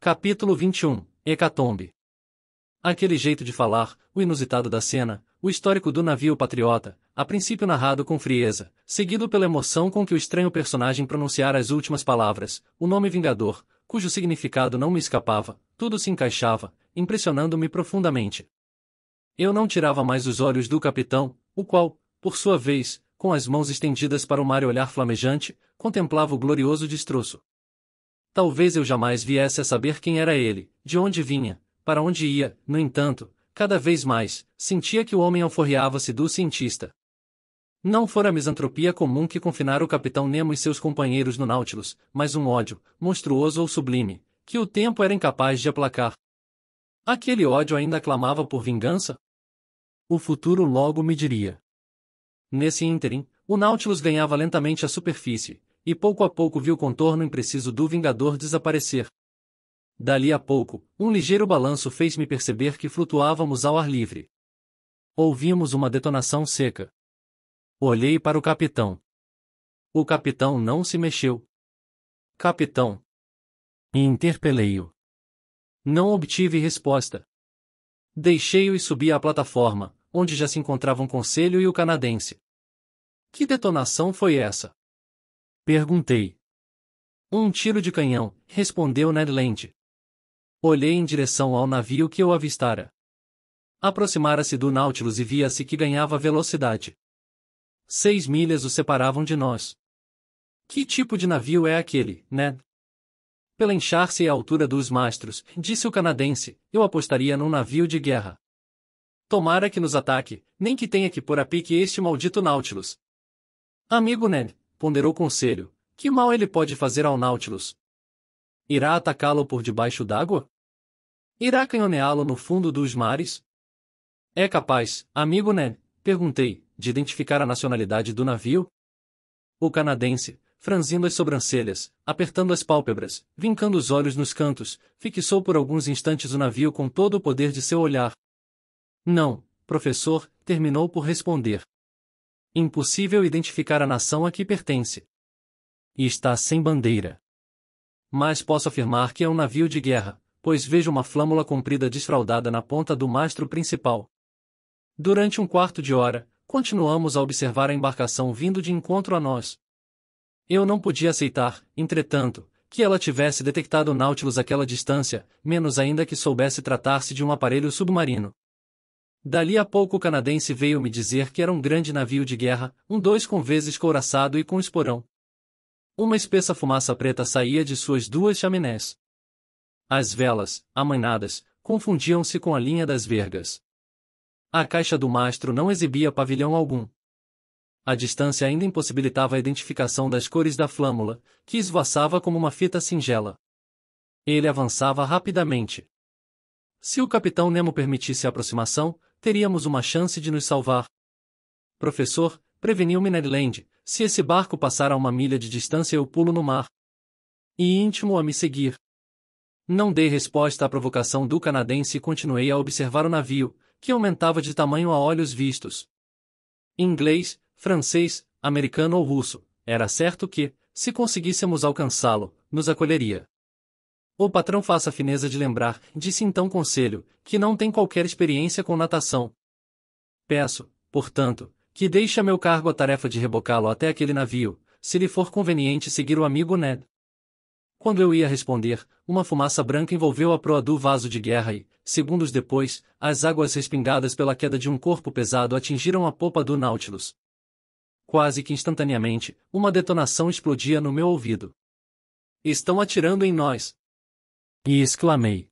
Capítulo 21. Hecatombe. Aquele jeito de falar, o inusitado da cena, o histórico do navio patriota, a princípio narrado com frieza, seguido pela emoção com que o estranho personagem pronunciara as últimas palavras, o nome Vingador, cujo significado não me escapava, tudo se encaixava, impressionando-me profundamente. Eu não tirava mais os olhos do capitão, o qual, por sua vez, com as mãos estendidas para o mar e olhar flamejante, contemplava o glorioso destroço. Talvez eu jamais viesse a saber quem era ele, de onde vinha, para onde ia, no entanto, cada vez mais, sentia que o homem alforriava-se do cientista. Não fora a misantropia comum que confinara o capitão Nemo e seus companheiros no Nautilus, mas um ódio, monstruoso ou sublime, que o tempo era incapaz de aplacar. Aquele ódio ainda clamava por vingança? O futuro logo me diria. Nesse ínterim, o Nautilus ganhava lentamente a superfície, e pouco a pouco viu o contorno impreciso do Vingador desaparecer. Dali a pouco, um ligeiro balanço fez-me perceber que flutuávamos ao ar livre. Ouvimos uma detonação seca. Olhei para o capitão. O capitão não se mexeu. Capitão! Interpelei-o. Não obtive resposta. Deixei-o e subi à plataforma, onde já se encontravam Conselho e o canadense. Que detonação foi essa? Perguntei. Um tiro de canhão, respondeu Ned Land. Olhei em direção ao navio que eu avistara. Aproximara-se do Nautilus e via-se que ganhava velocidade. 6 milhas o separavam de nós. Que tipo de navio é aquele, Ned? Pela enxarça e a altura dos mastros, disse o canadense, eu apostaria num navio de guerra. Tomara que nos ataque, nem que tenha que pôr a pique este maldito Nautilus. Amigo Ned, ponderou Conselho, que mal ele pode fazer ao Nautilus? Irá atacá-lo por debaixo d'água? Irá canhoneá-lo no fundo dos mares? É capaz, amigo Ned, perguntei, de identificar a nacionalidade do navio? O canadense, franzindo as sobrancelhas, apertando as pálpebras, vincando os olhos nos cantos, fixou por alguns instantes o navio com todo o poder de seu olhar. Não, professor, terminou por responder. Impossível identificar a nação a que pertence. E está sem bandeira. Mas posso afirmar que é um navio de guerra, pois vejo uma flâmula comprida desfraldada na ponta do mastro principal. Durante um quarto de hora, continuamos a observar a embarcação vindo de encontro a nós. Eu não podia aceitar, entretanto, que ela tivesse detectado o Nautilus àquela distância, menos ainda que soubesse tratar-se de um aparelho submarino. Dali a pouco o canadense veio me dizer que era um grande navio de guerra, um 2 com vezes couraçado e com esporão. Uma espessa fumaça preta saía de suas 2 chaminés. As velas, amainadas, confundiam-se com a linha das vergas. A caixa do mastro não exibia pavilhão algum. A distância ainda impossibilitava a identificação das cores da flâmula, que esvoaçava como uma fita singela. Ele avançava rapidamente. Se o capitão Nemo permitisse a aproximação, teríamos uma chance de nos salvar. Professor, preveniu-me Ned Land, se esse barco passar a 1 milha de distância eu pulo no mar. E íntimo a me seguir. Não dei resposta à provocação do canadense e continuei a observar o navio, que aumentava de tamanho a olhos vistos. Inglês, francês, americano ou russo, era certo que, se conseguíssemos alcançá-lo, nos acolheria. O patrão faça a fineza de lembrar, disse então Conselho, que não tem qualquer experiência com natação. Peço, portanto, que deixe a meu cargo a tarefa de rebocá-lo até aquele navio, se lhe for conveniente seguir o amigo Ned. Quando eu ia responder, uma fumaça branca envolveu a proa do vaso de guerra e, segundos depois, as águas respingadas pela queda de um corpo pesado atingiram a popa do Nautilus. Quase que instantaneamente, uma detonação explodia no meu ouvido. Estão atirando em nós! E exclamei.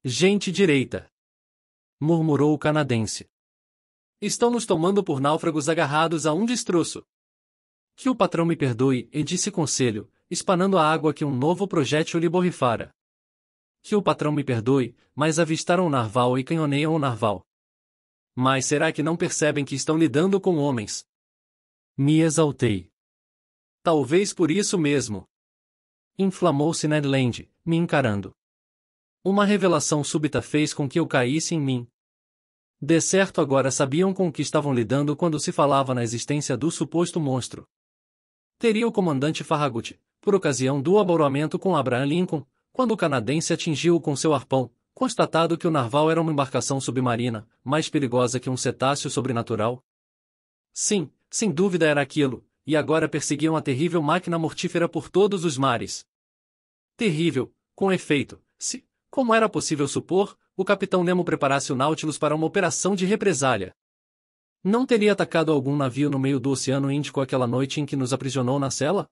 Gente direita! Murmurou o canadense. Estão nos tomando por náufragos agarrados a um destroço. Que o patrão me perdoe, e disse Conselho, espanando a água que um novo projétil lhe borrifara. Que o patrão me perdoe, mas avistaram o narval e canhoneiam o narval. Mas será que não percebem que estão lidando com homens? Me exaltei. Talvez por isso mesmo. Inflamou-se Ned Land, me encarando. Uma revelação súbita fez com que eu caísse em mim. De certo agora sabiam com o que estavam lidando quando se falava na existência do suposto monstro. Teria o comandante Farragut, por ocasião do abouramento com Abraham Lincoln, quando o canadense atingiu-o com seu arpão, constatado que o narval era uma embarcação submarina, mais perigosa que um cetáceo sobrenatural? Sim, sem dúvida era aquilo, e agora perseguiam a terrível máquina mortífera por todos os mares. Terrível, com efeito, se, como era possível supor, o capitão Nemo preparasse o Nautilus para uma operação de represália. Não teria atacado algum navio no meio do Oceano Índico aquela noite em que nos aprisionou na cela?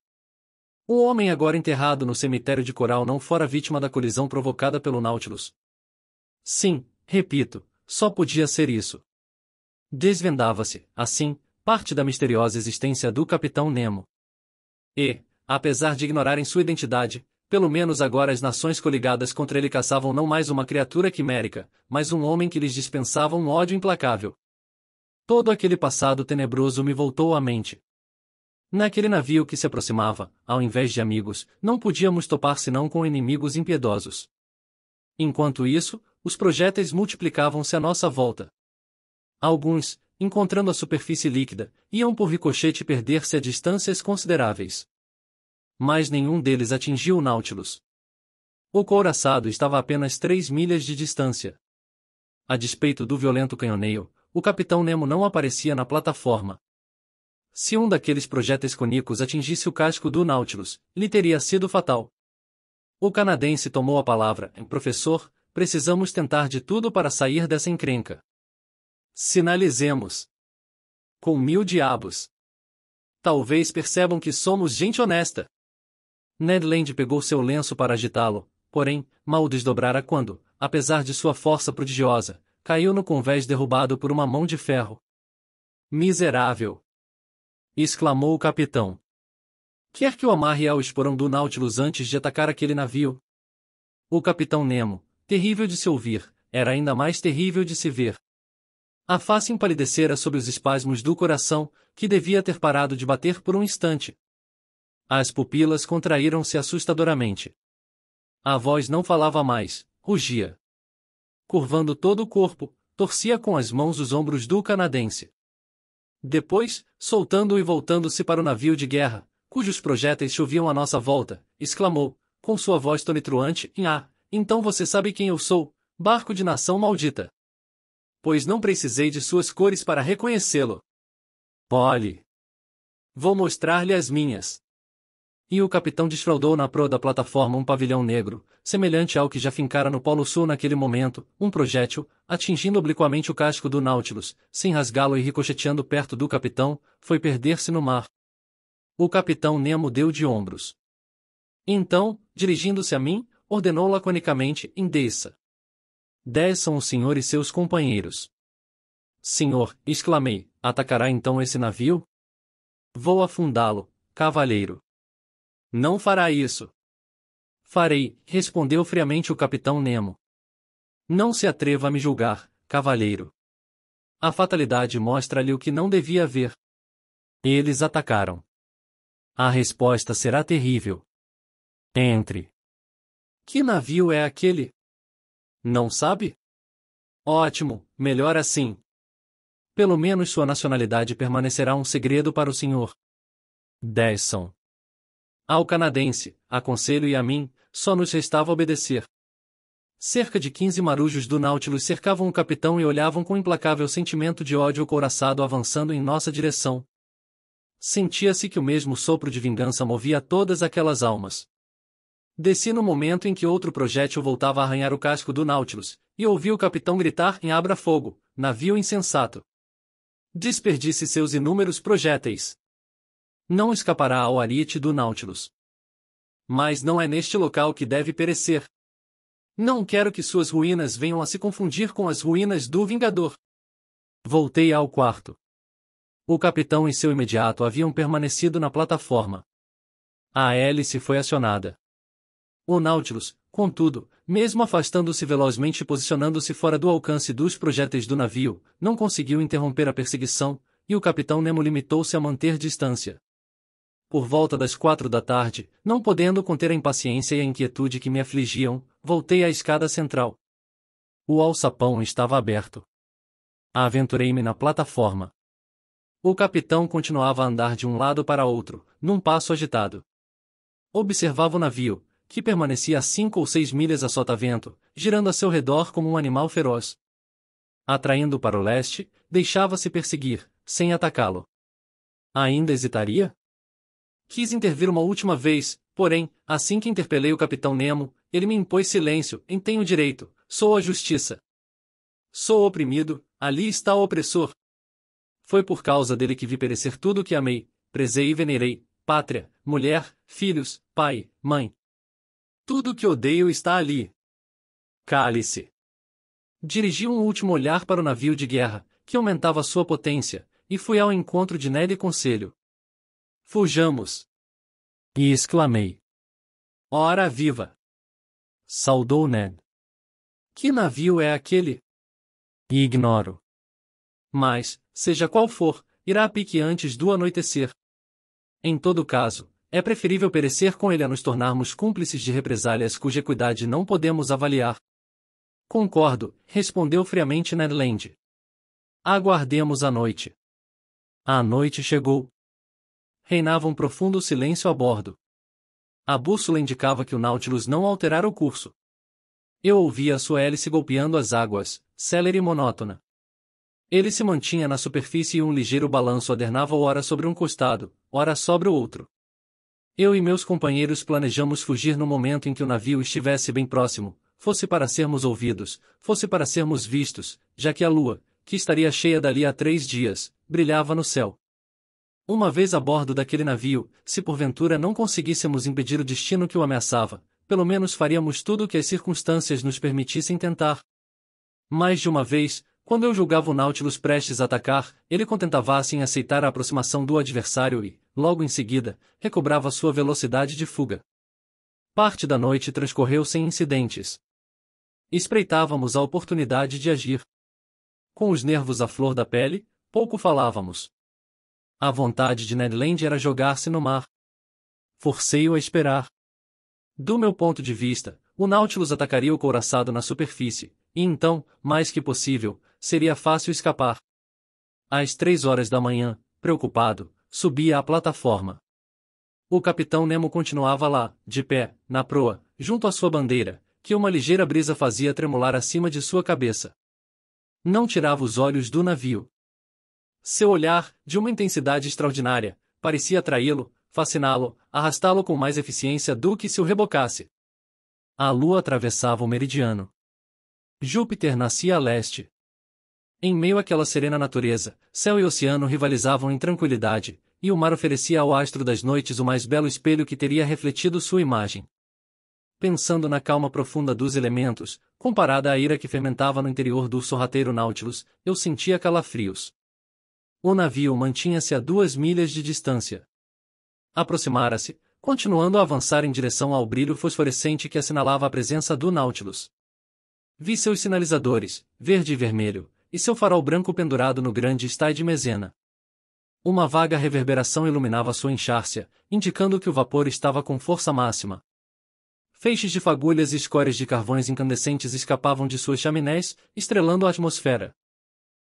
O homem agora enterrado no cemitério de coral não fora vítima da colisão provocada pelo Nautilus. Sim, repito, só podia ser isso. Desvendava-se, assim, parte da misteriosa existência do Capitão Nemo. E, apesar de ignorarem sua identidade, pelo menos agora as nações coligadas contra ele caçavam não mais uma criatura quimérica, mas um homem que lhes dispensava um ódio implacável. Todo aquele passado tenebroso me voltou à mente. Naquele navio que se aproximava, ao invés de amigos, não podíamos topar senão com inimigos impiedosos. Enquanto isso, os projéteis multiplicavam-se à nossa volta. Alguns, encontrando a superfície líquida, iam por ricochete perder-se a distâncias consideráveis. Mas nenhum deles atingiu o Nautilus. O couraçado estava a apenas 3 milhas de distância. A despeito do violento canhoneio, o Capitão Nemo não aparecia na plataforma. Se um daqueles projéteis cônicos atingisse o casco do Nautilus, lhe teria sido fatal. O canadense tomou a palavra. Professor, precisamos tentar de tudo para sair dessa encrenca. Sinalizemos. Com 1000 diabos. Talvez percebam que somos gente honesta. Ned Land pegou seu lenço para agitá-lo, porém, mal o desdobrara quando, apesar de sua força prodigiosa, caiu no convés derrubado por uma mão de ferro. Miserável! Exclamou o capitão. Quer que o amarre ao esporão do Nautilus antes de atacar aquele navio? O Capitão Nemo, terrível de se ouvir, era ainda mais terrível de se ver. A face empalidecera sob os espasmos do coração, que devia ter parado de bater por um instante. As pupilas contraíram-se assustadoramente. A voz não falava mais, rugia. Curvando todo o corpo, torcia com as mãos os ombros do canadense. Depois, soltando-o e voltando-se para o navio de guerra, cujos projéteis choviam à nossa volta, exclamou, com sua voz tonitruante, então você sabe quem eu sou, barco de nação maldita. Pois não precisei de suas cores para reconhecê-lo. Olhe. Vou mostrar-lhe as minhas. E o capitão desfraldou na proa da plataforma um pavilhão negro, semelhante ao que já fincara no Polo Sul naquele momento, um projétil, atingindo obliquamente o casco do Nautilus, sem rasgá-lo e ricocheteando perto do capitão, foi perder-se no mar. O capitão Nemo deu de ombros. Então, dirigindo-se a mim, ordenou laconicamente, desça. 10 são o senhor e seus companheiros. Senhor, exclamei, atacará então esse navio? Vou afundá-lo, cavalheiro. Não fará isso. Farei, respondeu friamente o capitão Nemo. Não se atreva a me julgar, cavalheiro. A fatalidade mostra-lhe o que não devia ver. Eles atacaram. A resposta será terrível. Entre. Que navio é aquele? Não sabe? Ótimo, melhor assim. Pelo menos sua nacionalidade permanecerá um segredo para o senhor. 10 são. Ao canadense, aconselho e a mim, só nos restava obedecer. Cerca de 15 marujos do Nautilus cercavam o capitão e olhavam com implacável sentimento de ódio o couraçado avançando em nossa direção. Sentia-se que o mesmo sopro de vingança movia todas aquelas almas. Desci no momento em que outro projétil voltava a arranhar o casco do Nautilus, e ouvi o capitão gritar em abra fogo, navio insensato. Desperdice seus inúmeros projéteis. Não escapará ao ariete do Nautilus. Mas não é neste local que deve perecer. Não quero que suas ruínas venham a se confundir com as ruínas do Vingador. Voltei ao quarto. O capitão e seu imediato haviam permanecido na plataforma. A hélice foi acionada. O Nautilus, contudo, mesmo afastando-se velozmente e posicionando-se fora do alcance dos projéteis do navio, não conseguiu interromper a perseguição, e o capitão Nemo limitou-se a manter distância. Por volta das 4 da tarde, não podendo conter a impaciência e a inquietude que me afligiam, voltei à escada central. O alçapão estava aberto. Aventurei-me na plataforma. O capitão continuava a andar de um lado para outro, num passo agitado. Observava o navio, que permanecia a 5 ou 6 milhas a sotavento, girando a seu redor como um animal feroz. Atraindo para o leste, deixava-se perseguir, sem atacá-lo. Ainda hesitaria? Quis intervir uma última vez, porém, assim que interpelei o capitão Nemo, ele me impôs silêncio. Tenho direito, sou a justiça. Sou oprimido, ali está o opressor. Foi por causa dele que vi perecer tudo o que amei, prezei e venerei, pátria, mulher, filhos, pai, mãe. Tudo o que odeio está ali. Cale-se. Dirigi um último olhar para o navio de guerra, que aumentava sua potência, e fui ao encontro de Ned e Conselho. Fujamos! E exclamei. Ora viva! Saudou Ned. Que navio é aquele? Ignoro. Mas, seja qual for, irá a pique antes do anoitecer. Em todo caso, é preferível perecer com ele a nos tornarmos cúmplices de represálias cuja equidade não podemos avaliar. Concordo, respondeu friamente Ned Land. Aguardemos a noite. A noite chegou. Reinava um profundo silêncio a bordo. A bússola indicava que o Nautilus não alterara o curso. Eu ouvia a sua hélice golpeando as águas, célere e monótona. Ele se mantinha na superfície e um ligeiro balanço adernava ora sobre um costado, ora sobre o outro. Eu e meus companheiros planejamos fugir no momento em que o navio estivesse bem próximo, fosse para sermos ouvidos, fosse para sermos vistos, já que a lua, que estaria cheia dali a 3 dias, brilhava no céu. Uma vez a bordo daquele navio, se porventura não conseguíssemos impedir o destino que o ameaçava, pelo menos faríamos tudo o que as circunstâncias nos permitissem tentar. Mais de uma vez, quando eu julgava o Nautilus prestes a atacar, ele contentava-se em aceitar a aproximação do adversário e, logo em seguida, recobrava sua velocidade de fuga. Parte da noite transcorreu sem incidentes. Espreitávamos a oportunidade de agir. Com os nervos à flor da pele, pouco falávamos. A vontade de Ned Land era jogar-se no mar. Forcei-o a esperar. Do meu ponto de vista, o Nautilus atacaria o couraçado na superfície, e então, mais que possível, seria fácil escapar. Às 3 horas da manhã, preocupado, subia à plataforma. O capitão Nemo continuava lá, de pé, na proa, junto à sua bandeira, que uma ligeira brisa fazia tremular acima de sua cabeça. Não tirava os olhos do navio. Seu olhar, de uma intensidade extraordinária, parecia atraí-lo, fasciná-lo, arrastá-lo com mais eficiência do que se o rebocasse. A lua atravessava o meridiano. Júpiter nascia a leste. Em meio àquela serena natureza, céu e oceano rivalizavam em tranquilidade, e o mar oferecia ao astro das noites o mais belo espelho que teria refletido sua imagem. Pensando na calma profunda dos elementos, comparada à ira que fermentava no interior do sorrateiro Nautilus, eu sentia calafrios. O navio mantinha-se a 2 milhas de distância. Aproximara-se, continuando a avançar em direção ao brilho fosforescente que assinalava a presença do Nautilus. Vi seus sinalizadores, verde e vermelho, e seu farol branco pendurado no grande estay de Mezena. Uma vaga reverberação iluminava sua enxárcia, indicando que o vapor estava com força máxima. Feixes de fagulhas e escórias de carvões incandescentes escapavam de suas chaminés, estrelando a atmosfera.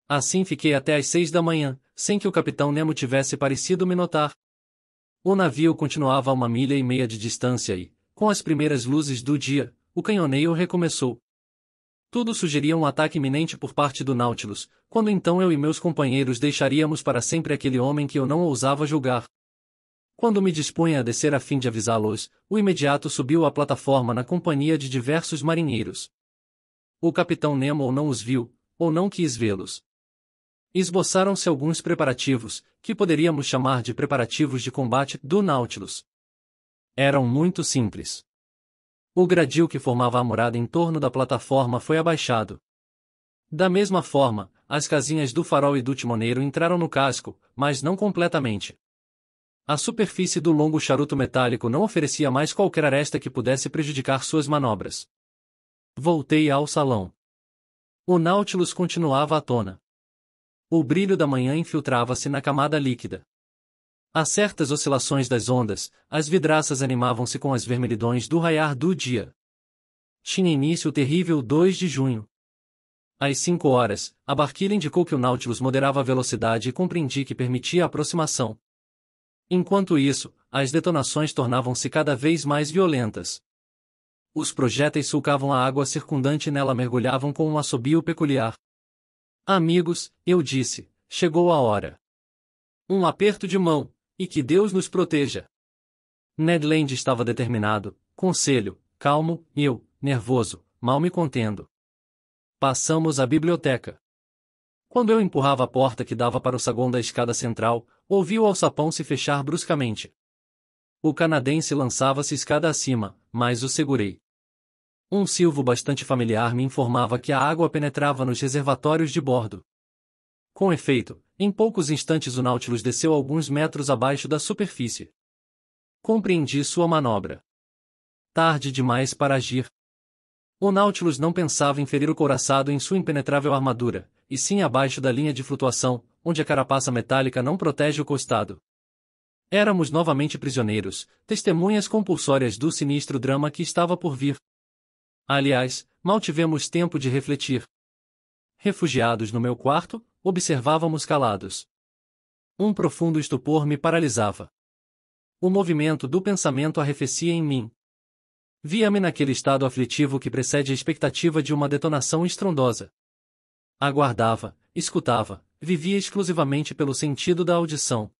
Assim fiquei até às 6 da manhã, sem que o capitão Nemo tivesse parecido me notar. O navio continuava a 1,5 milhas de distância e, com as primeiras luzes do dia, o canhoneio recomeçou. Tudo sugeria um ataque iminente por parte do Nautilus, quando então eu e meus companheiros deixaríamos para sempre aquele homem que eu não ousava julgar. Quando me dispunha a descer a fim de avisá-los, o imediato subiu à plataforma na companhia de diversos marinheiros. O capitão Nemo ou não os viu, ou não quis vê-los. Esboçaram-se alguns preparativos, que poderíamos chamar de preparativos de combate, do Nautilus. Eram muito simples. O gradil que formava a morada em torno da plataforma foi abaixado. Da mesma forma, as casinhas do farol e do timoneiro entraram no casco, mas não completamente. A superfície do longo charuto metálico não oferecia mais qualquer aresta que pudesse prejudicar suas manobras. Voltei ao salão. O Nautilus continuava à tona. O brilho da manhã infiltrava-se na camada líquida. A certas oscilações das ondas, as vidraças animavam-se com as vermelhidões do raiar do dia. Tinha início o terrível 2 de junho. Às 5 horas, a barquilha indicou que o Nautilus moderava a velocidade e compreendi que permitia a aproximação. Enquanto isso, as detonações tornavam-se cada vez mais violentas. Os projéteis sulcavam a água circundante e nela mergulhavam com um assobio peculiar. Amigos, eu disse, chegou a hora. Um aperto de mão, e que Deus nos proteja. Ned Land estava determinado, conselho, calmo, eu, nervoso, mal me contendo. Passamos à biblioteca. Quando eu empurrava a porta que dava para o saguão da escada central, ouvi o alçapão se fechar bruscamente. O canadense lançava-se escada acima, mas o segurei. Um silvo bastante familiar me informava que a água penetrava nos reservatórios de bordo. Com efeito, em poucos instantes o Nautilus desceu alguns metros abaixo da superfície. Compreendi sua manobra. Tarde demais para agir. O Nautilus não pensava em ferir o couraçado em sua impenetrável armadura, e sim abaixo da linha de flutuação, onde a carapaça metálica não protege o costado. Éramos novamente prisioneiros, testemunhas compulsórias do sinistro drama que estava por vir. Aliás, mal tivemos tempo de refletir. Refugiados no meu quarto, observávamos calados. Um profundo estupor me paralisava. O movimento do pensamento arrefecia em mim. Via-me naquele estado aflitivo que precede a expectativa de uma detonação estrondosa. Aguardava, escutava, vivia exclusivamente pelo sentido da audição.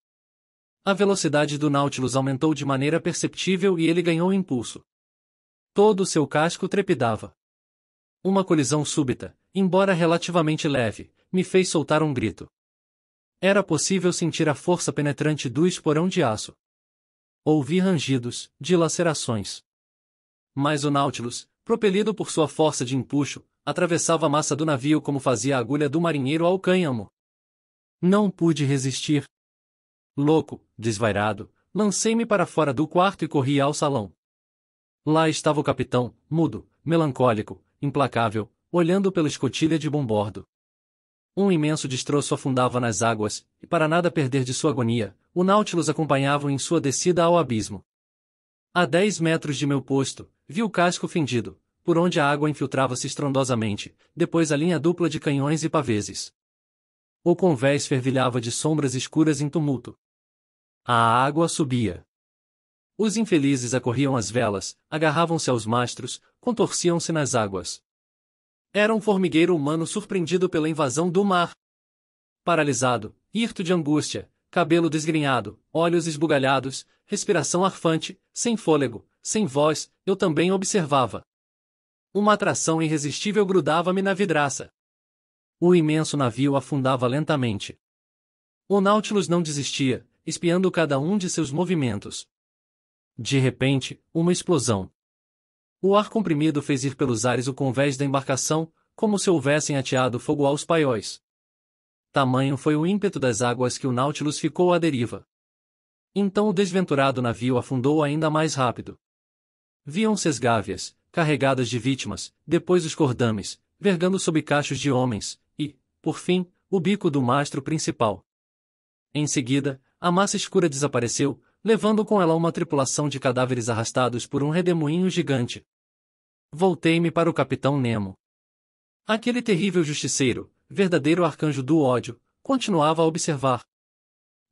A velocidade do Nautilus aumentou de maneira perceptível e ele ganhou impulso. Todo o seu casco trepidava. Uma colisão súbita, embora relativamente leve, me fez soltar um grito. Era possível sentir a força penetrante do esporão de aço. Ouvi rangidos, dilacerações. Mas o Nautilus, propelido por sua força de empuxo, atravessava a massa do navio como fazia a agulha do marinheiro ao cânhamo. Não pude resistir. Louco, desvairado, lancei-me para fora do quarto e corri ao salão. Lá estava o capitão, mudo, melancólico, implacável, olhando pela escotilha de bombordo. Um imenso destroço afundava nas águas, e para nada perder de sua agonia, o Nautilus acompanhava-o em sua descida ao abismo. A 10 metros de meu posto, vi o casco fendido, por onde a água infiltrava-se estrondosamente, depois a linha dupla de canhões e paveses. O convés fervilhava de sombras escuras em tumulto. A água subia. Os infelizes acorriam às velas, agarravam-se aos mastros, contorciam-se nas águas. Era um formigueiro humano surpreendido pela invasão do mar. Paralisado, hirto de angústia, cabelo desgrenhado, olhos esbugalhados, respiração arfante, sem fôlego, sem voz, eu também observava. Uma atração irresistível grudava-me na vidraça. O imenso navio afundava lentamente. O Nautilus não desistia, espiando cada um de seus movimentos. De repente, uma explosão. O ar comprimido fez ir pelos ares o convés da embarcação, como se houvessem ateado fogo aos paióis. Tamanho foi o ímpeto das águas que o Nautilus ficou à deriva. Então o desventurado navio afundou ainda mais rápido. Viam-se as gávias, carregadas de vítimas, depois os cordames, vergando sob cachos de homens, e, por fim, o bico do mastro principal. Em seguida, a massa escura desapareceu, levando com ela uma tripulação de cadáveres arrastados por um redemoinho gigante. Voltei-me para o capitão Nemo. Aquele terrível justiceiro, verdadeiro arcanjo do ódio, continuava a observar.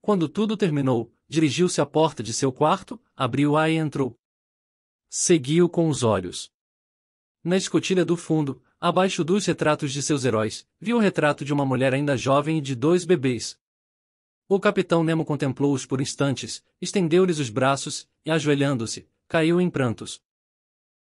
Quando tudo terminou, dirigiu-se à porta de seu quarto, abriu-a e entrou. Segui-o com os olhos. Na escotilha do fundo, abaixo dos retratos de seus heróis, vi o retrato de uma mulher ainda jovem e de 2 bebês. O capitão Nemo contemplou-os por instantes, estendeu-lhes os braços, e ajoelhando-se, caiu em prantos.